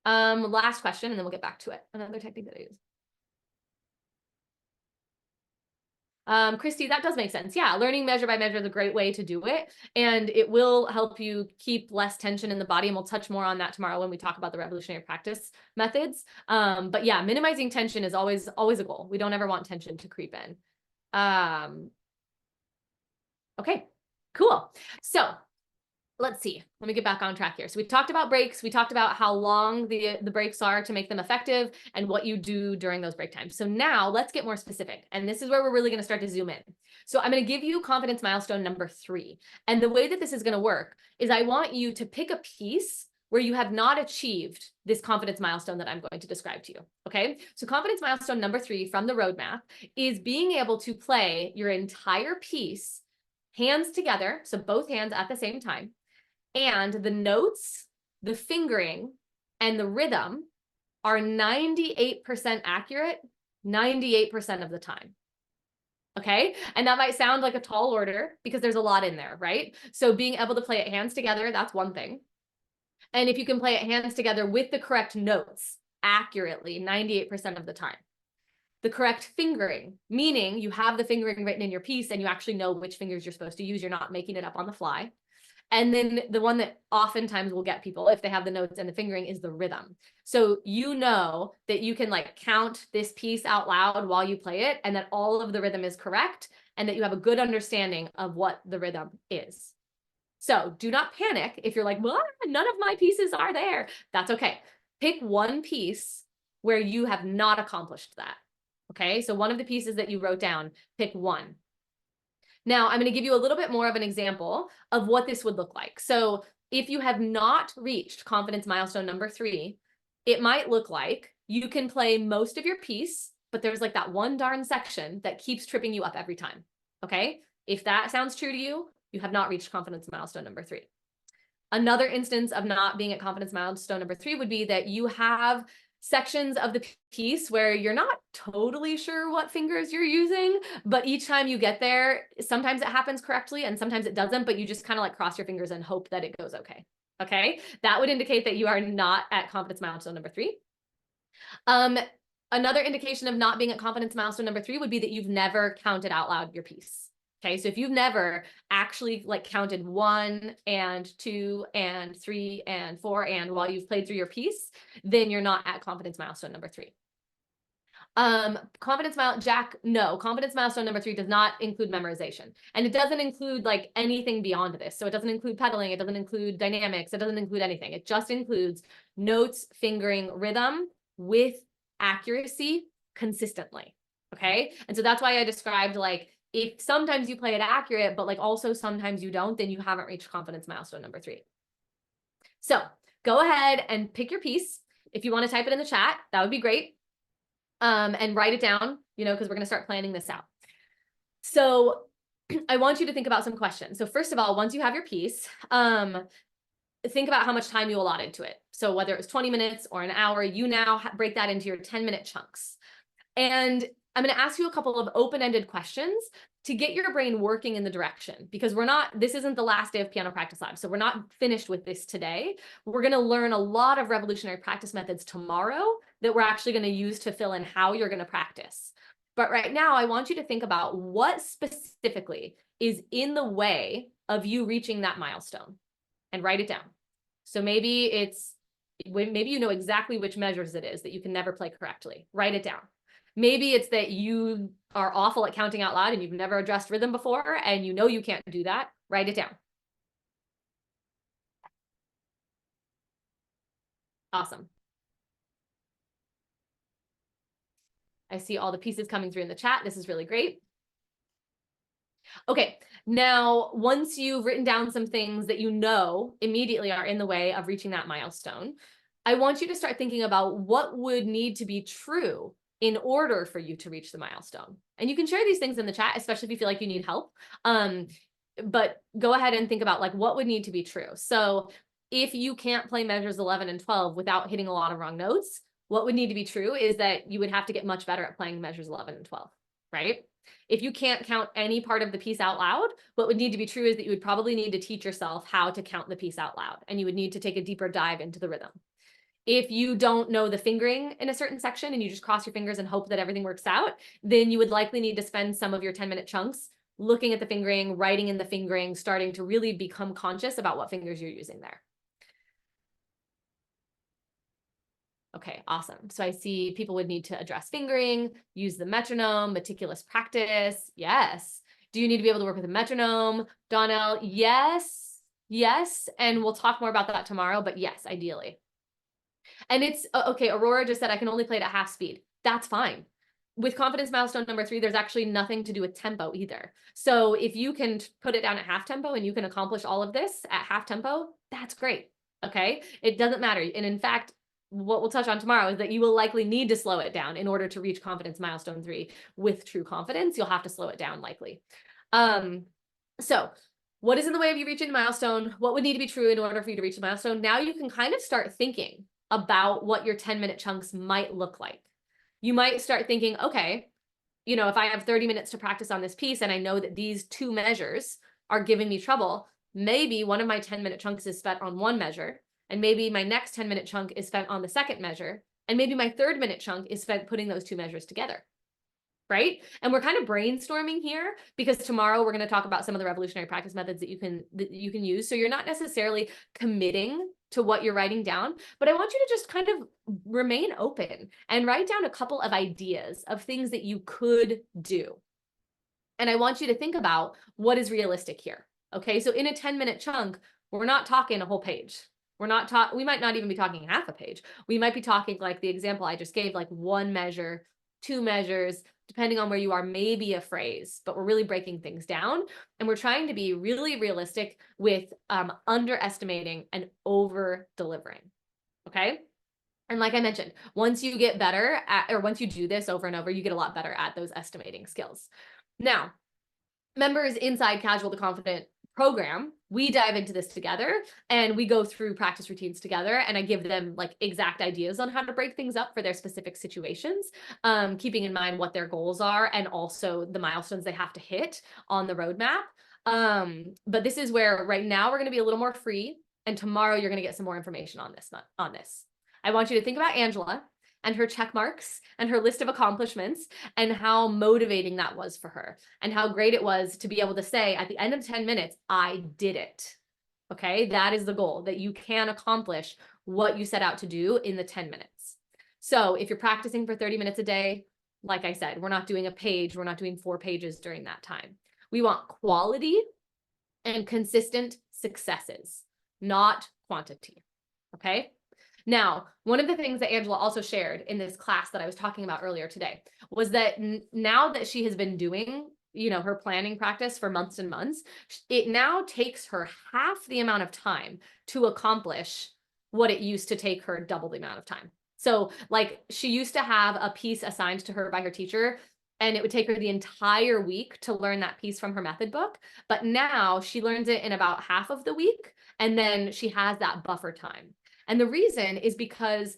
Last question, and then we'll get back to it. Another technique that I use. Christy, that does make sense. Yeah, learning measure by measure is a great way to do it. And it will help you keep less tension in the body. And we'll touch more on that tomorrow when we talk about the revolutionary practice methods. But yeah, minimizing tension is always a goal. We don't ever want tension to creep in. Okay, cool. So let's see. Let me get back on track here. So we talked about breaks. We talked about how long the breaks are to make them effective and what you do during those break times. So now let's get more specific. And this is where we're really going to start to zoom in. So I'm going to give you confidence milestone number 3. And the way that this is going to work is I want you to pick a piece where you have not achieved this confidence milestone that I'm going to describe to you. Okay. So confidence milestone number 3 from the roadmap is being able to play your entire piece hands together. So both hands at the same time. And the notes, the fingering, and the rhythm are 98% accurate 98% of the time. Okay. And that might sound like a tall order because there's a lot in there, right? So being able to play it hands together, that's one thing. And if you can play it hands together with the correct notes accurately, 98% of the time. The correct fingering, meaning you have the fingering written in your piece and you actually know which fingers you're supposed to use. You're not making it up on the fly. And then the one that oftentimes will get people, if they have the notes and the fingering, is the rhythm. So you know that you can like count this piece out loud while you play it, and that all of the rhythm is correct, and that you have a good understanding of what the rhythm is. So do not panic if you're like, well, none of my pieces are there. That's okay. Pick one piece where you have not accomplished that. Okay, so one of the pieces that you wrote down, pick one. Now, I'm going to give you a little bit more of an example of what this would look like. So if you have not reached confidence milestone number 3, it might look like you can play most of your piece, but there's like that one darn section that keeps tripping you up every time. Okay, if that sounds true to you, you have not reached confidence milestone number 3. Another instance of not being at confidence milestone number 3 would be that you have sections of the piece where you're not totally sure what fingers you're using, but each time you get there, sometimes it happens correctly and sometimes it doesn't, but you just kind of like cross your fingers and hope that it goes okay. Okay, that would indicate that you are not at confidence milestone number 3. Another indication of not being at confidence milestone number 3 would be that you've never counted out loud your piece. Okay, so if you've never actually like counted 1 and 2 and 3 and 4 and while you've played through your piece, then you're not at confidence milestone number 3. Confidence milestone number 3 does not include memorization, and it doesn't include like anything beyond this. So it doesn't include pedaling, it doesn't include dynamics, it doesn't include anything. It just includes notes, fingering, rhythm with accuracy consistently. Okay, and so that's why I described like, if sometimes you play it accurate, but like also sometimes you don't, then you haven't reached confidence milestone number 3. So go ahead and pick your piece. If you want to type it in the chat, that would be great. And write it down, you know, because we're going to start planning this out. So I want you to think about some questions. So first of all, once you have your piece, think about how much time you allotted to it. So whether it was 20 minutes or an hour, you now break that into your 10-minute chunks. And I'm going to ask you a couple of open-ended questions to get your brain working in the direction, because this isn't the last day of Piano Practice Lab. So we're not finished with this today. We're going to learn a lot of revolutionary practice methods tomorrow that we're actually going to use to fill in how you're going to practice. But right now, I want you to think about what specifically is in the way of you reaching that milestone and write it down. So maybe you know exactly which measures it is that you can never play correctly. Write it down. Maybe it's that you are awful at counting out loud and you've never addressed rhythm before and you know you can't do that. Write it down. Awesome. I see all the pieces coming through in the chat. This is really great. Okay, now once you've written down some things that you know immediately are in the way of reaching that milestone, I want you to start thinking about what would need to be true in order for you to reach the milestone. And you can share these things in the chat, especially if you feel like you need help. But go ahead and think about like what would need to be true. So if you can't play measures 11 and 12 without hitting a lot of wrong notes, what would need to be true is that you would have to get much better at playing measures 11 and 12, right? If you can't count any part of the piece out loud, what would need to be true is that you would probably need to teach yourself how to count the piece out loud, and you would need to take a deeper dive into the rhythm. If you don't know the fingering in a certain section and you just cross your fingers and hope that everything works out, then you would likely need to spend some of your 10-minute chunks looking at the fingering, writing in the fingering, starting to really become conscious about what fingers you're using there. Okay, awesome. So I see people would need to address fingering, use the metronome, meticulous practice. Yes. Do you need to be able to work with a metronome? Donnell, yes, yes. And we'll talk more about that tomorrow, but yes, ideally. And it's, okay, Aurora just said I can only play it at half speed. That's fine. With confidence milestone number 3, there's actually nothing to do with tempo either. So if you can put it down at half tempo and you can accomplish all of this at half tempo, that's great. Okay, it doesn't matter. And in fact, what we'll touch on tomorrow is that you will likely need to slow it down in order to reach confidence milestone 3 with true confidence. You'll have to slow it down likely. So what is in the way of you reaching the milestone? What would need to be true in order for you to reach the milestone? Now you can kind of start thinking about what your 10-minute chunks might look like. You might start thinking, okay, you know, if I have 30 minutes to practice on this piece and I know that these 2 measures are giving me trouble, maybe one of my 10-minute chunks is spent on one measure, and maybe my next 10-minute chunk is spent on the second measure, and maybe my 3rd-minute chunk is spent putting those 2 measures together. Right? And we're kind of brainstorming here because tomorrow we're going to talk about some of the revolutionary practice methods that you can use. So you're not necessarily committing to what you're writing down, but I want you to just kind of remain open and write down a couple of ideas of things that you could do. And I want you to think about what is realistic here. Okay, so in a 10-minute chunk, we're not talking a whole page. We might not even be talking half a page. We might be talking, like the example I just gave, like 1 measure, 2 measures, depending on where you are, maybe a phrase, but we're really breaking things down. And we're trying to be really realistic with underestimating and over delivering. Okay. And like I mentioned, once you get better at, or once you do this over and over, you get a lot better at those estimating skills. Now, members inside Casual to Confident program, we dive into this together and we go through practice routines together, and I give them like exact ideas on how to break things up for their specific situations, keeping in mind what their goals are and also the milestones they have to hit on the roadmap. But this is where right now we're going to be a little more free, and tomorrow you're going to get some more information on this. I want you to think about Angela and her check marks and her list of accomplishments and how motivating that was for her and how great it was to be able to say at the end of 10 minutes, I did it. Okay, that is the goal, that you can accomplish what you set out to do in the 10 minutes. So if you're practicing for 30 minutes a day, like I said, we're not doing a page, we're not doing 4 pages during that time. We want quality and consistent successes, not quantity. Okay. Now, one of the things that Angela also shared in this class that I was talking about earlier today was that now that she has been doing, you know, her planning practice for months and months, it now takes her half the amount of time to accomplish what it used to take her double the amount of time. So like she used to have a piece assigned to her by her teacher, and it would take her the entire week to learn that piece from her method book. But now she learns it in about half of the week, and then she has that buffer time. And the reason is because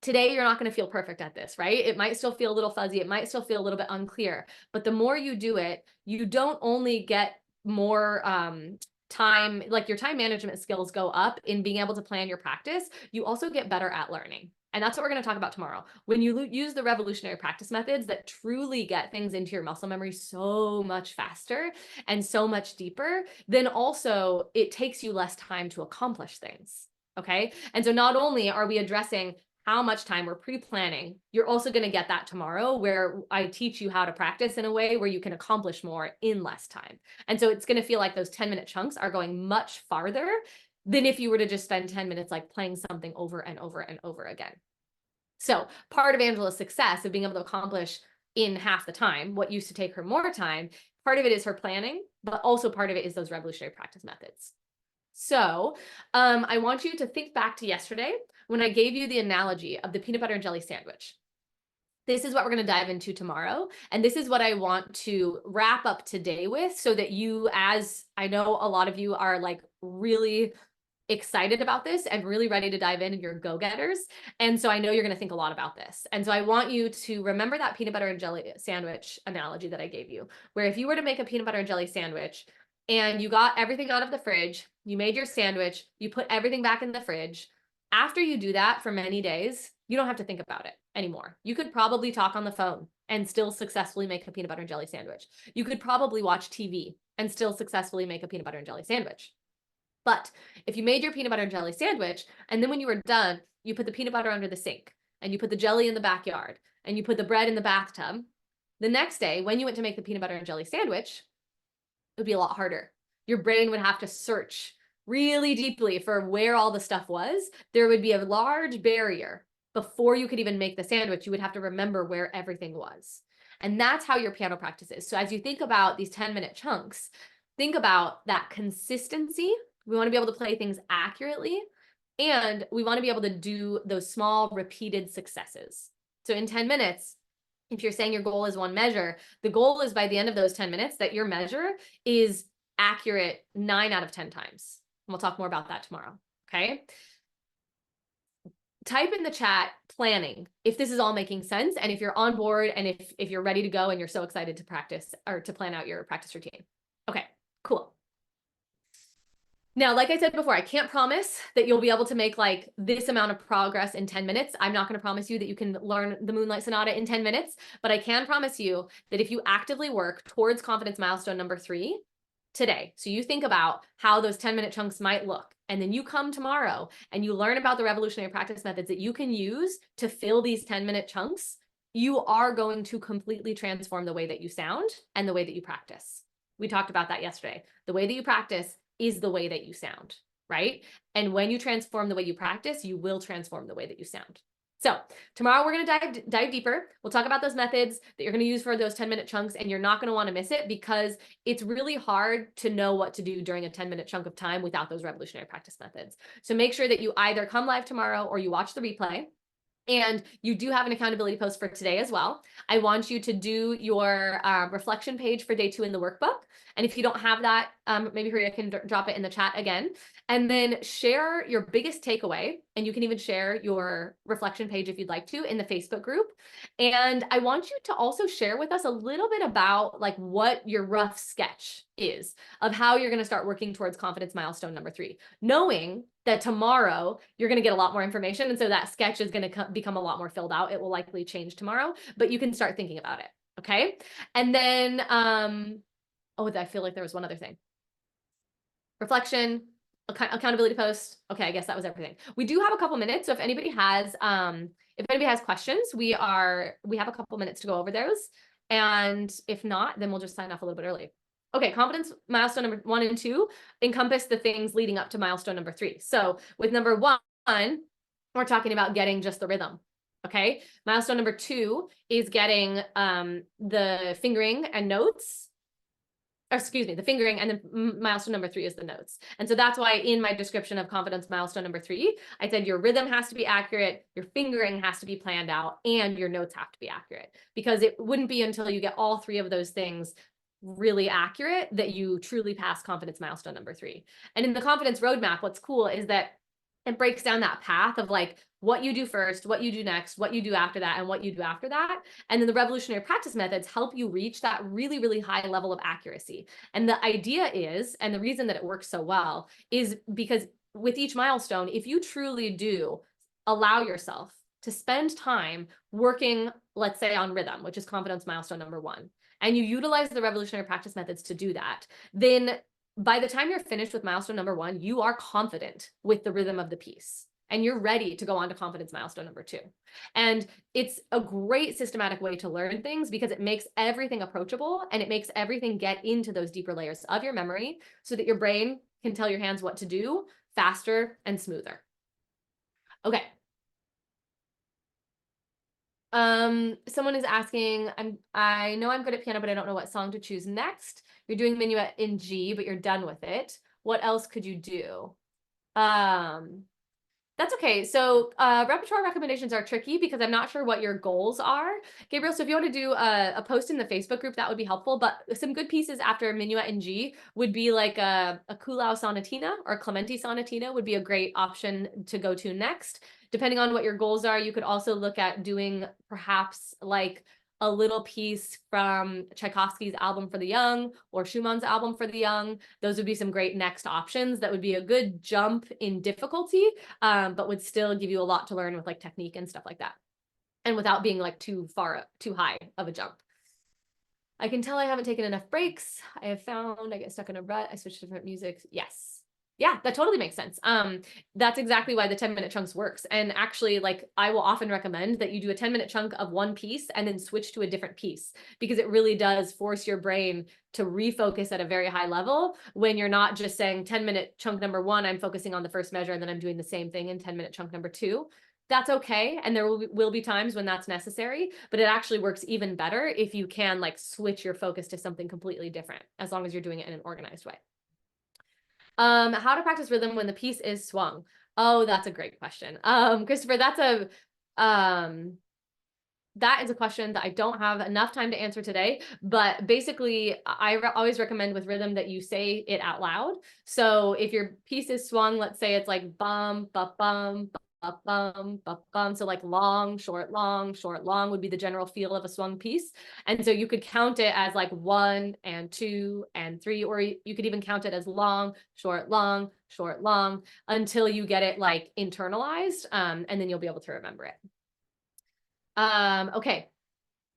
today you're not going to feel perfect at this, right? It might still feel a little fuzzy. It might still feel a little bit unclear. But the more you do it, you don't only get more time, like your time management skills go up in being able to plan your practice. You also get better at learning. And that's what we're going to talk about tomorrow. When you use the revolutionary practice methods that truly get things into your muscle memory so much faster and so much deeper, then also it takes you less time to accomplish things. Okay. And so not only are we addressing how much time we're pre-planning, you're also going to get that tomorrow where I teach you how to practice in a way where you can accomplish more in less time. And so it's going to feel like those 10-minute chunks are going much farther than if you were to just spend 10 minutes like playing something over and over and over again. So part of Angela's success of being able to accomplish in half the time what used to take her more time, part of it is her planning, but also part of it is those revolutionary practice methods. So I want you to think back to yesterday when I gave you the analogy of the peanut butter and jelly sandwich. This is what we're going to dive into tomorrow. And this is what I want to wrap up today with, so that you, as I know a lot of you are like really excited about this and really ready to dive in, and you're go-getters. And so I know you're going to think a lot about this. And so I want you to remember that peanut butter and jelly sandwich analogy that I gave you, where if you were to make a peanut butter and jelly sandwich, and you got everything out of the fridge, you made your sandwich, you put everything back in the fridge. After you do that for many days, you don't have to think about it anymore. You could probably talk on the phone and still successfully make a peanut butter and jelly sandwich. You could probably watch TV and still successfully make a peanut butter and jelly sandwich. But if you made your peanut butter and jelly sandwich, and then when you were done, you put the peanut butter under the sink, and you put the jelly in the backyard, and you put the bread in the bathtub, the next day, when you went to make the peanut butter and jelly sandwich, it would be a lot harder. Your brain would have to search really deeply for where all the stuff was. There would be a large barrier before you could even make the sandwich. You would have to remember where everything was. And that's how your piano practice is. So as you think about these 10-minute chunks, think about that consistency. We want to be able to play things accurately, and we want to be able to do those small repeated successes. So in 10 minutes, if you're saying your goal is 1 measure, the goal is by the end of those 10 minutes that your measure is accurate 9 out of 10 times. And we'll talk more about that tomorrow. Okay. type in the chat planning if this is all making sense and if you're on board and if you're ready to go and you're so excited to practice or to plan out your practice routine. Okay, cool. Now, like I said before, I can't promise that you'll be able to make like this amount of progress in 10 minutes. I'm not going to promise you that you can learn the Moonlight Sonata in 10 minutes, but I can promise you that if you actively work towards confidence milestone number 3 today, so you think about how those 10-minute chunks might look, and then you come tomorrow and you learn about the revolutionary practice methods that you can use to fill these 10-minute chunks, you are going to completely transform the way that you sound and the way that you practice. We talked about that yesterday. The way that you practice is the way that you sound, right? And when you transform the way you practice, you will transform the way that you sound. So tomorrow we're going to dive deeper. We'll talk about those methods that you're going to use for those 10-minute chunks, and you're not going to want to miss it because it's really hard to know what to do during a 10-minute chunk of time without those revolutionary practice methods. So make sure that you either come live tomorrow or you watch the replay. And you do have an accountability post for today as well. I want you to do your reflection page for day 2 in the workbook. And if you don't have that, maybe Maria can drop it in the chat again. And then share your biggest takeaway. And you can even share your reflection page if you'd like to in the Facebook group. And I want you to also share with us a little bit about like what your rough sketch is of how you're going to start working towards confidence milestone number 3, knowing that tomorrow you're going to get a lot more information. And so that sketch is going to become a lot more filled out. It will likely change tomorrow, but you can start thinking about it. Okay. And then, oh, I feel like there was one other thing. Reflection, accountability post. Okay. I guess that was everything. We do have a couple minutes. So if anybody has questions, we have a couple minutes to go over those. And if not, then we'll just sign off a little bit early. Okay, confidence milestone number 1 and 2 encompass the things leading up to milestone number 3. So with number 1, we're talking about getting just the rhythm. Okay, milestone number 2 is getting the fingering and notes. Or excuse me, the fingering, and then milestone number 3 is the notes. And so that's why in my description of confidence milestone number 3, I said your rhythm has to be accurate, your fingering has to be planned out, and your notes have to be accurate. Because it wouldn't be until you get all 3 of those things really accurate that you truly pass confidence milestone number 3. And in the confidence roadmap, what's cool is that it breaks down that path of like what you do first, what you do next, what you do after that, and what you do after that. And then the revolutionary practice methods help you reach that really, really high level of accuracy. And the idea is, and the reason that it works so well is because with each milestone, if you truly do allow yourself to spend time working, let's say on rhythm, which is confidence milestone number 1, and you utilize the revolutionary practice methods to do that, then by the time you're finished with milestone number 1, you are confident with the rhythm of the piece and you're ready to go on to confidence milestone number 2. And it's a great systematic way to learn things because it makes everything approachable and it makes everything get into those deeper layers of your memory so that your brain can tell your hands what to do faster and smoother. Okay. Someone is asking, I know I'm good at piano, but I don't know what song to choose next. You're doing minuet in G, but you're done with it. What else could you do? That's okay. So repertoire recommendations are tricky because I'm not sure what your goals are. Gabriel, so if you want to do a post in the Facebook group, that would be helpful. But some good pieces after minuet in G would be like a Kulau sonatina or Clementi sonatina would be a great option to go to next. Depending on what your goals are, you could also look at doing perhaps like a little piece from Tchaikovsky's album for the young or Schumann's album for the young. Those would be some great next options that would be a good jump in difficulty, but would still give you a lot to learn with like technique and stuff like that. And without being like too high of a jump. I can tell I haven't taken enough breaks. I have found I get stuck in a rut. I switch to different music. Yes. Yeah, that totally makes sense. That's exactly why the 10-minute chunks works. And actually, like I will often recommend that you do a 10-minute chunk of one piece and then switch to a different piece because it really does force your brain to refocus at a very high level when you're not just saying 10-minute chunk number 1, I'm focusing on the first measure and then I'm doing the same thing in 10-minute chunk number 2. That's okay. And there will be times when that's necessary, but it actually works even better if you can like switch your focus to something completely different, as long as you're doing it in an organized way. How to practice rhythm when the piece is swung? Oh, that's a great question. Christopher, that is a question that I don't have enough time to answer today, but basically I always recommend with rhythm that you say it out loud. So if your piece is swung, let's say it's like bum, ba, bum, ba-bum, ba-bum. So like long, short, long would be the general feel of a swung piece. And so you could count it as like 1 and 2 and 3, or you could even count it as long, short, long until you get it like internalized. And then you'll be able to remember it. Okay.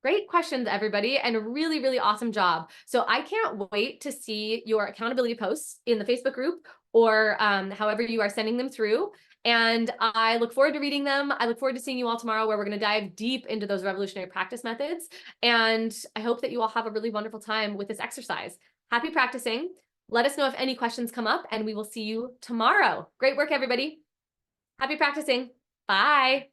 Great questions, everybody, and a really, really awesome job. So I can't wait to see your accountability posts in the Facebook group or however you are sending them through. And I look forward to reading them. I look forward to seeing you all tomorrow, where we're going to dive deep into those revolutionary practice methods. And I hope that you all have a really wonderful time with this exercise. Happy practicing. Let us know if any questions come up, and we will see you tomorrow. Great work, everybody. Happy practicing. Bye.